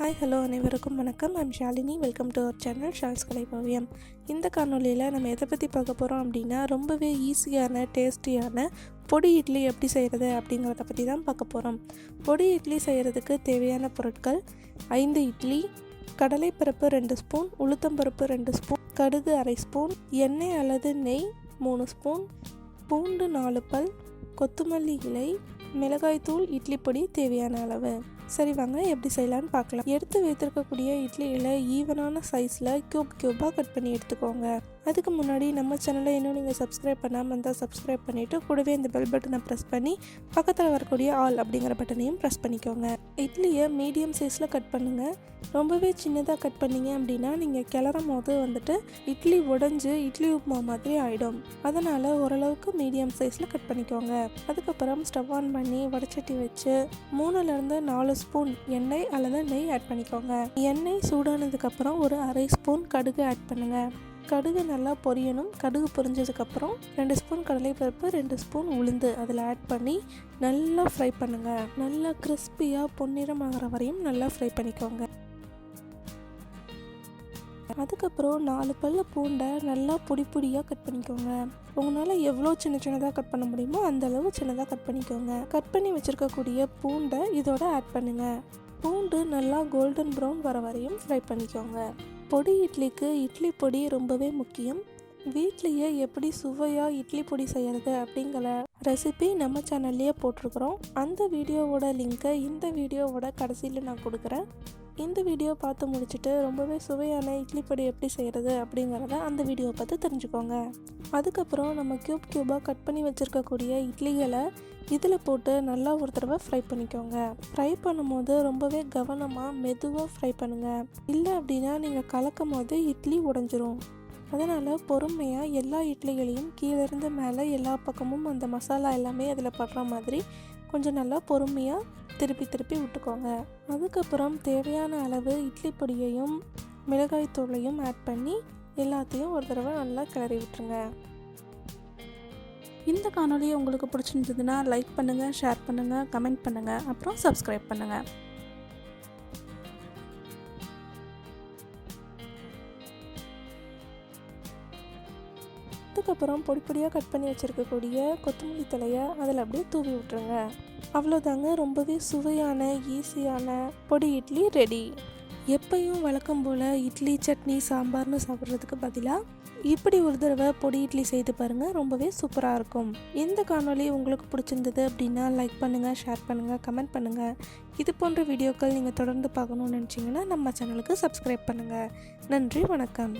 Hi hello அனைவருக்கும் வணக்கம். I'm Shalini. Welcome to our channel ஷால்ஸzzzzKalaioviYam. இந்த காணொலியில் நம்ம எதை பற்றி பார்க்க போகிறோம் அப்படின்னா ரொம்பவே ஈஸியான டேஸ்டியான பொடி இட்லி எப்படி செய்கிறது அப்படிங்கிறத பற்றி தான் பார்க்க போகிறோம். பொடி இட்லி செய்கிறதுக்கு தேவையான பொருட்கள் 5 இட்லி, கடலைப்பருப்பு 2 ஸ்பூன், உளுத்தம்பருப்பு 2 ஸ்பூன், கடுகு அரை ஸ்பூன், எண்ணெய் அல்லது நெய் 3 ஸ்பூன், பூண்டு 4 பல், கொத்தமல்லி இலை, மிளகாய்த்தூள், இட்லி பொடி தேவையான அளவு. சரி வாங்க எப்படி செய்யலான்னு பார்க்கலாம். எடுத்து வைத்திருக்கக்கூடிய இட்லியில் ஈவனான சைஸில் க்யூபாக கட் பண்ணி எடுத்துக்கோங்க. அதுக்கு முன்னாடி நம்ம சேனலை இன்னும் நீங்கள் சப்ஸ்கிரைப் பண்ணாமல் இருந்தால் சப்ஸ்கிரைப் பண்ணிவிட்டு கூடவே இந்த பெல் பட்டனை ப்ரெஸ் பண்ணி பக்கத்தில் வரக்கூடிய ஆல் அப்படிங்கிற பட்டனையும் ப்ரெஸ் பண்ணிக்கோங்க. இட்லியை மீடியம் சைஸில் கட் பண்ணுங்கள். ரொம்பவே சின்னதாக கட் பண்ணிங்க அப்படின்னா நீங்கள் கிளறும் போது இட்லி உடஞ்சி இட்லி உப்புமா மாதிரி ஆகிடும். அதனால் ஓரளவுக்கு மீடியம் சைஸில் கட் பண்ணிக்கோங்க. அதுக்கப்புறம் ஸ்டவ் ஆன் பண்ணி வடச்சட்டி வச்சு 3லேருந்து 4 ஸ்பூன் எண்ணெய் அல்லது நெய் ஆட் பண்ணிக்கோங்க. எண்ணெய் சூடானதுக்கப்புறம் ஒரு அரை ஸ்பூன் கடுகு ஆட் பண்ணுங்கள். கடுகு நல்லா பொரியணும். கடுகு பொரிஞ்சதுக்கப்புறம் 2 ஸ்பூன் கடலைப்பருப்பு, 2 ஸ்பூன் உளுந்து அதில் ஆட் பண்ணி நல்லா ஃப்ரை பண்ணுங்கள். நல்லா கிறிஸ்பியாக பொன்னிறம் ஆகிற வரையும் நல்லா ஃப்ரை பண்ணிக்கோங்க. அதுக்கப்புறம் 4 பல்லு பூண்டை நல்லா பொடியாக கட் பண்ணிக்கோங்க. உங்களால் எவ்வளோ சின்னதாக கட் பண்ண முடியுமோ அந்த அளவு சின்னதாக கட் பண்ணிக்கோங்க. கட் பண்ணி வச்சுருக்கக்கூடிய பூண்டை இதோட ஆட் பண்ணுங்கள். பூண்டு நல்லா கோல்டன் ப்ரௌன் வர வரையும் ஃப்ரை பண்ணிக்கோங்க. பொடி இட்லிக்கு இட்லி பொடி ரொம்பவே முக்கியம். வீட்லேயே எப்படி சுவையாக இட்லி பொடி செய்கிறது அப்படிங்கிற ரெசிபி நம்ம சேனல்லையே போட்டிருக்கிறோம். அந்த வீடியோவோட லிங்க்கை இந்த வீடியோவோட கடைசியில் நான் கொடுக்குறேன். இந்த வீடியோ பார்த்து முடிச்சுட்டு ரொம்பவே சுவையான இட்லி பொடி எப்படி செய்கிறது அப்படிங்கிறத அந்த வீடியோ பார்த்து தெரிஞ்சுக்கோங்க. அதுக்கப்புறம் நம்ம க்யூபாக கட் பண்ணி வச்சுருக்கக்கூடிய இட்லிகளை இதில் போட்டு நல்லா ஒரு தடவை ஃப்ரை பண்ணிக்கோங்க. ஃப்ரை பண்ணும்போது ரொம்பவே கவனமாக மெதுவாக ஃப்ரை பண்ணுங்கள். இல்லை அப்படின்னா நீங்கள் கலக்கும் போது இட்லி உடைஞ்சிரும். அதனால் பொறுமையாக எல்லா இட்லிகளையும் கீழேருந்து மேலே எல்லா பக்கமும் அந்த மசாலா எல்லாமே அதில் படுற மாதிரி கொஞ்சம் நல்லா பொறுமையாக திருப்பி விட்டுக்கோங்க. அதுக்கப்புறம் தேவையான அளவு இட்லி பொடியையும் மிளகாய் தூளையும் ஆட் பண்ணி எல்லாத்தையும் ஒரு தடவை நல்லா கிளறி விட்டுருங்க. இந்த காணொலியை உங்களுக்கு பிடிச்சிருந்ததுன்னா லைக் பண்ணுங்கள், ஷேர் பண்ணுங்கள், கமெண்ட் பண்ணுங்கள், அப்புறம் சப்ஸ்கிரைப் பண்ணுங்கள். அதுக்கப்புறம் பொடியாக கட் பண்ணி வச்சுருக்கக்கூடிய கொத்தமல்லி தலையை அதில் அப்படியே தூவி விட்டுருங்க. அவ்வளோதாங்க, ரொம்பவே சுவையான ஈஸியான பொடி இட்லி ரெடி. எப்பயும் வழக்கம் போல் இட்லி, சட்னி, சாம்பார்னு சாப்பிட்றதுக்கு பதிலாக இப்படி ஒரு தடவை பொடி இட்லி செய்து பாருங்கள். ரொம்பவே சூப்பராக இருக்கும். இந்த காணொலி உங்களுக்கு பிடிச்சிருந்தது அப்படின்னா லைக் பண்ணுங்கள், ஷேர் பண்ணுங்கள், கமெண்ட் பண்ணுங்கள். இது போன்ற வீடியோக்கள் நீங்கள் தொடர்ந்து பார்க்கணுன்னு நினச்சிங்கன்னா நம்ம சேனலுக்கு சப்ஸ்கிரைப் பண்ணுங்கள். நன்றி, வணக்கம்.